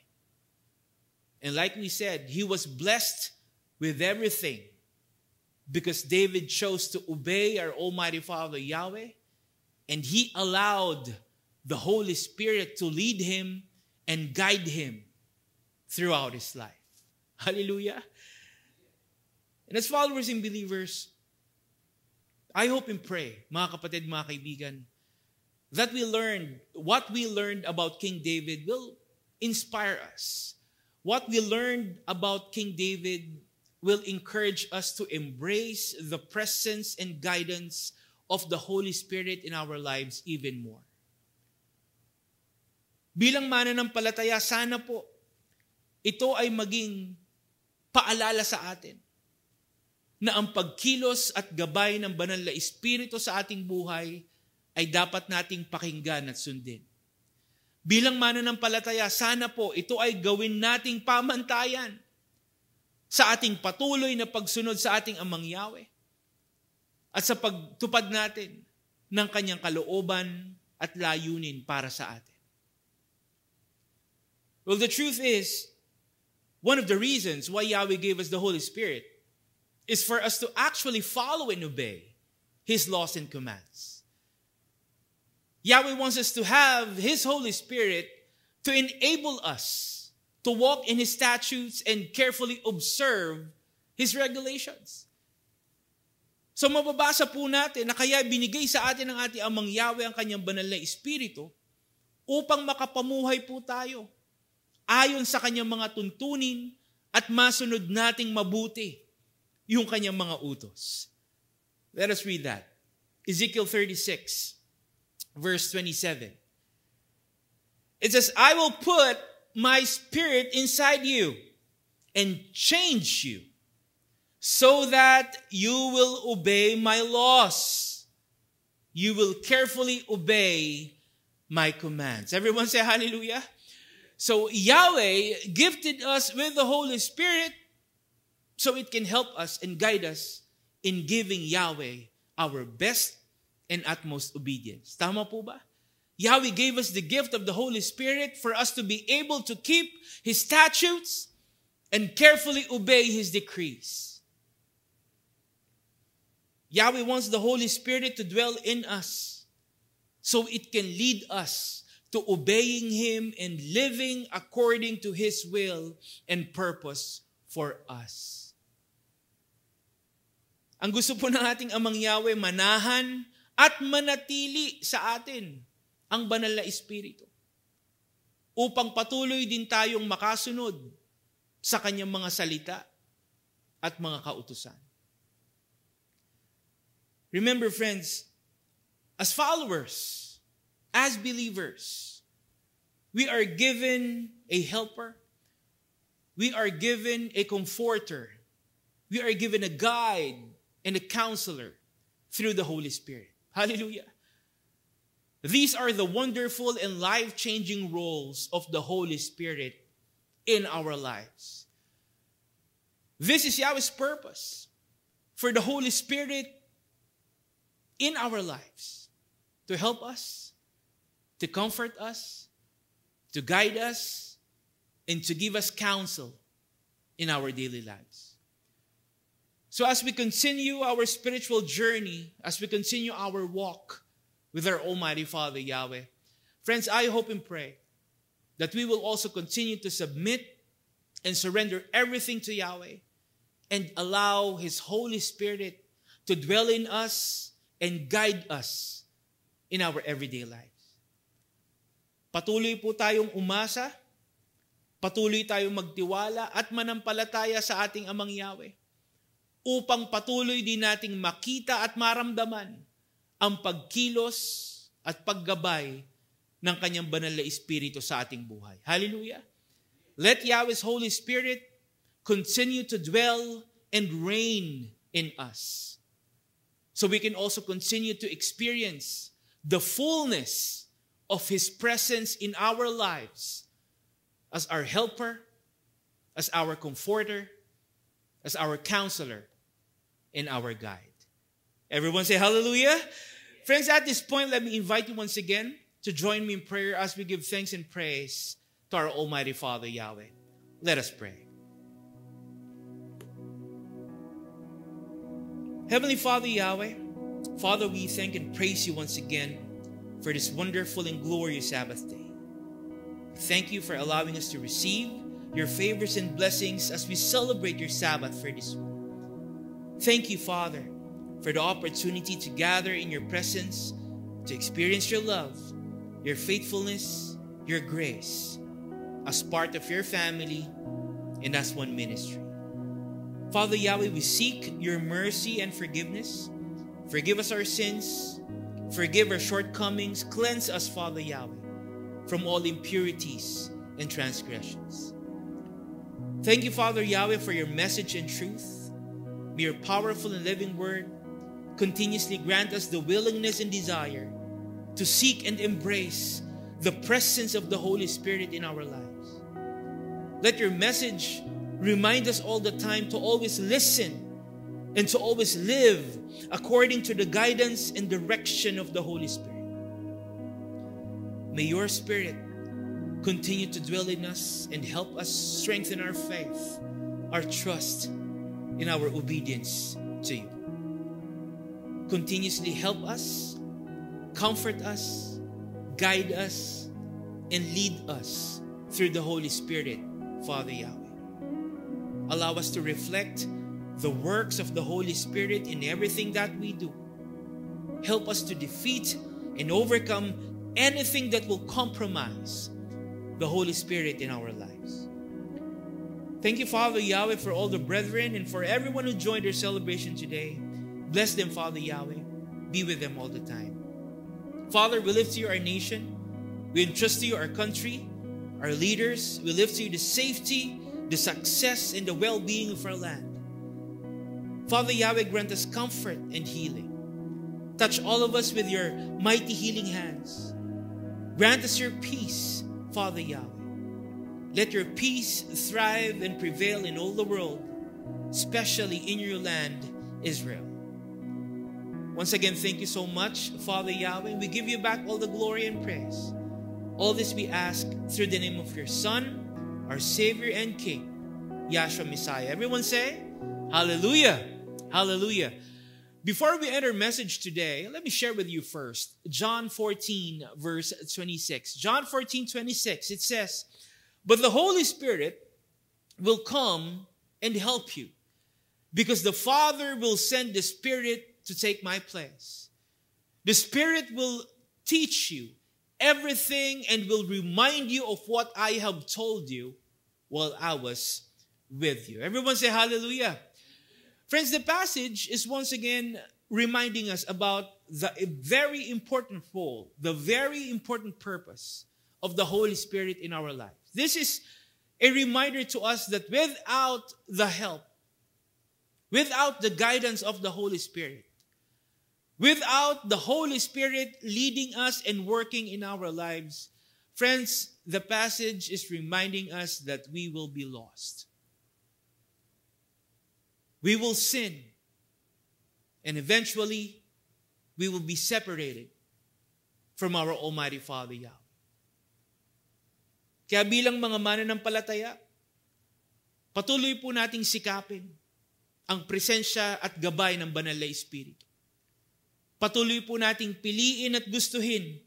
Speaker 1: And like we said, he was blessed with everything because David chose to obey our Almighty Father Yahweh, and he allowed the Holy Spirit to lead him and guide him throughout his life. Hallelujah! And as followers and believers, I hope and pray, mga kapatid, mga kaibigan, that what we learned about King David will inspire us. What we learned about King David will encourage us to embrace the presence and guidance of the Holy Spirit in our lives even more. Bilang mananampalataya, sana po ito ay maging paalala sa atin na ang pagkilos at gabay ng banal na Espiritu sa ating buhay ay dapat nating pakinggan at sundin. Bilang mananampalataya, sana po ito ay gawin nating pamantayan sa ating patuloy na pagsunod sa ating Amang Yahweh at sa pagtupad natin ng kanyang kalooban at layunin para sa atin. Well, the truth is, one of the reasons why Yahweh gave us the Holy Spirit is for us to actually follow and obey His laws and commands. Yahweh wants us to have His Holy Spirit to enable us to walk in His statutes and carefully observe His regulations. So mababasa po natin na kaya binigay sa atin ng ating Amang Yahweh ang kanyang banal na Espiritu upang makapamuhay po tayo ayon sa kanyang mga tuntunin at masunod nating mabuti yung kanyang mga utos. Let us read that. Ezekiel 36, verse 27. It says, I will put my spirit inside you and change you so that you will obey my laws. You will carefully obey my commands. Everyone say hallelujah. So Yahweh gifted us with the Holy Spirit so it can help us and guide us in giving Yahweh our best and utmost obedience. Tama po ba? Yahweh gave us the gift of the Holy Spirit for us to be able to keep His statutes and carefully obey His decrees. Yahweh wants the Holy Spirit to dwell in us so it can lead us to obeying Him and living according to His will and purpose for us. Ang gusto po ng ating Amang Yahweh, manahan at manatili sa atin ang banal na Espiritu upang patuloy din tayong makasunod sa kanyang mga salita at mga kautusan. Remember, friends, as followers, as believers, we are given a helper, we are given a comforter, we are given a guide and a counselor through the Holy Spirit. Hallelujah. These are the wonderful and life-changing roles of the Holy Spirit in our lives. This is Yahweh's purpose for the Holy Spirit in our lives, to help us, to comfort us, to guide us, and to give us counsel in our daily lives. So as we continue our spiritual journey, as we continue our walk with our Almighty Father Yahweh, friends, I hope and pray that we will also continue to submit and surrender everything to Yahweh and allow His Holy Spirit to dwell in us and guide us in our everyday lives. Patuloy po tayong umasa, patuloy tayong magtiwala at manampalataya sa ating Amang Yahweh upang patuloy din nating makita at maramdaman ang pagkilos at paggabay ng Kanyang banal na Espiritu sa ating buhay. Hallelujah! Let Yahweh's Holy Spirit continue to dwell and reign in us, so we can also continue to experience the fullness of His presence in our lives as our helper, as our comforter, as our counselor, and our guide. Everyone say hallelujah. Friends, at this point, let me invite you once again to join me in prayer as we give thanks and praise to our Almighty Father Yahweh. Let us pray. Heavenly Father Yahweh, Father, we thank and praise you once again for this wonderful and glorious Sabbath day. Thank you for allowing us to receive your favors and blessings as we celebrate your Sabbath for this week. Thank you, Father, for the opportunity to gather in your presence, to experience your love, your faithfulness, your grace, as part of your family and as one ministry. Father Yahweh, we seek your mercy and forgiveness. Forgive us our sins, forgive our shortcomings, cleanse us, Father Yahweh, from all impurities and transgressions. Thank you, Father Yahweh, for your message and truth. May your powerful and living word continuously grant us the willingness and desire to seek and embrace the presence of the Holy Spirit in our lives. Let your message remind us all the time to always listen and to always live according to the guidance and direction of the Holy Spirit. May your Spirit continue to dwell in us and help us strengthen our faith, our trust, in our obedience to you. Continuously help us, comfort us, guide us, and lead us through the Holy Spirit, Father Yahweh. Allow us to reflect the works of the Holy Spirit in everything that we do. Help us to defeat and overcome anything that will compromise the Holy Spirit in our lives. Thank you, Father Yahweh, for all the brethren and for everyone who joined our celebration today. Bless them, Father Yahweh. Be with them all the time. Father, we lift to you our nation. We entrust to you our country, our leaders. We lift to you the safety, the success, and the well-being of our land. Father Yahweh, grant us comfort and healing. Touch all of us with your mighty healing hands. Grant us your peace, Father Yahweh. Let your peace thrive and prevail in all the world, especially in your land, Israel. Once again, thank you so much, Father Yahweh. We give you back all the glory and praise. All this we ask through the name of your Son, our Savior and King, Yahshua Messiah. Everyone say, hallelujah, hallelujah. Before we enter message today, let me share with you first John 14, verse 26. John 14, 26, it says, "But the Holy Spirit will come and help you, because the Father will send the Spirit to take my place. The Spirit will teach you everything and will remind you of what I have told you while I was with you." Everyone say hallelujah. Friends, the passage is once again reminding us about the very important role, the very important purpose of the Holy Spirit in our lives. This is a reminder to us that without the help, without the guidance of the Holy Spirit, without the Holy Spirit leading us and working in our lives, friends, the passage is reminding us that we will be lost. We will sin, and eventually, we will be separated from our Almighty Father Yahweh. Kaya bilang mga mananampalataya, patuloy po nating sikapin, ang presensya at gabay ng banal na Espiritu. Patuloy po nating piliin at gustuhin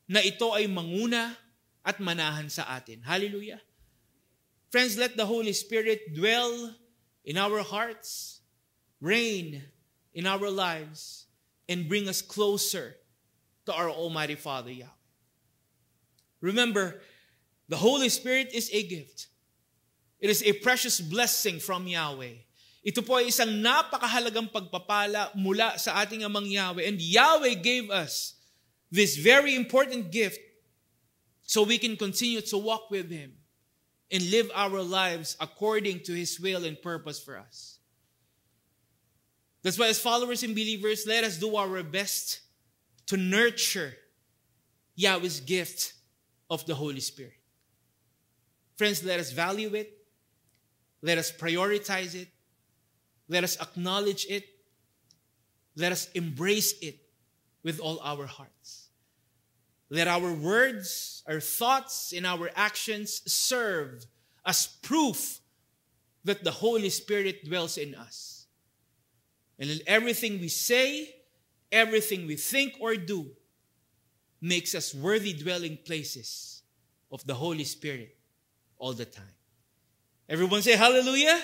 Speaker 1: na ito ay manguna at manahan sa atin. Hallelujah. Friends, let the Holy Spirit dwell in our hearts, reign in our lives, and bring us closer to our Almighty Father, Yahweh. Remember, the Holy Spirit is a gift. It is a precious blessing from Yahweh. Ito po ay isang napakahalagang pagpapala mula sa ating Amang Yahweh. And Yahweh gave us this very important gift so we can continue to walk with Him and live our lives according to His will and purpose for us. That's why as followers and believers, let us do our best to nurture Yahweh's gift of the Holy Spirit. Friends, let us value it. Let us prioritize it. Let us acknowledge it. Let us embrace it with all our hearts. Let our words, our thoughts, and our actions serve as proof that the Holy Spirit dwells in us. And in everything we say, everything we think or do, makes us worthy dwelling places of the Holy Spirit all the time. Everyone say hallelujah.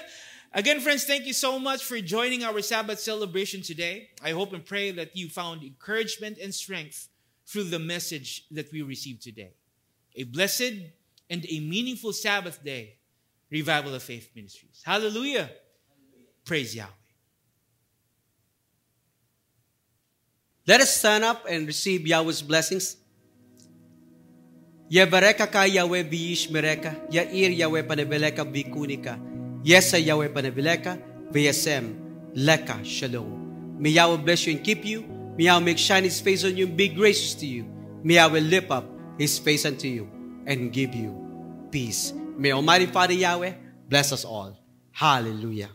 Speaker 1: Again, friends, thank you so much for joining our Sabbath celebration today. I hope and pray that you found encouragement and strength through the message that we received today. A blessed and a meaningful Sabbath day, Revival of Faith Ministries. Hallelujah. Praise Yahweh.
Speaker 2: Let us stand up and receive Yahweh's blessings. Yevareka ka Yahweh biyish mereka, Yair Yahweh panebeleka bikunika, Yesa Yahweh panebeleka, Vayasem, Leka, Shalom. May Yahweh bless you and keep you. May Yahweh make shine His face on you and be gracious to you. May Yahweh lift up His face unto you and give you peace. May Almighty Father Yahweh bless us all. Hallelujah.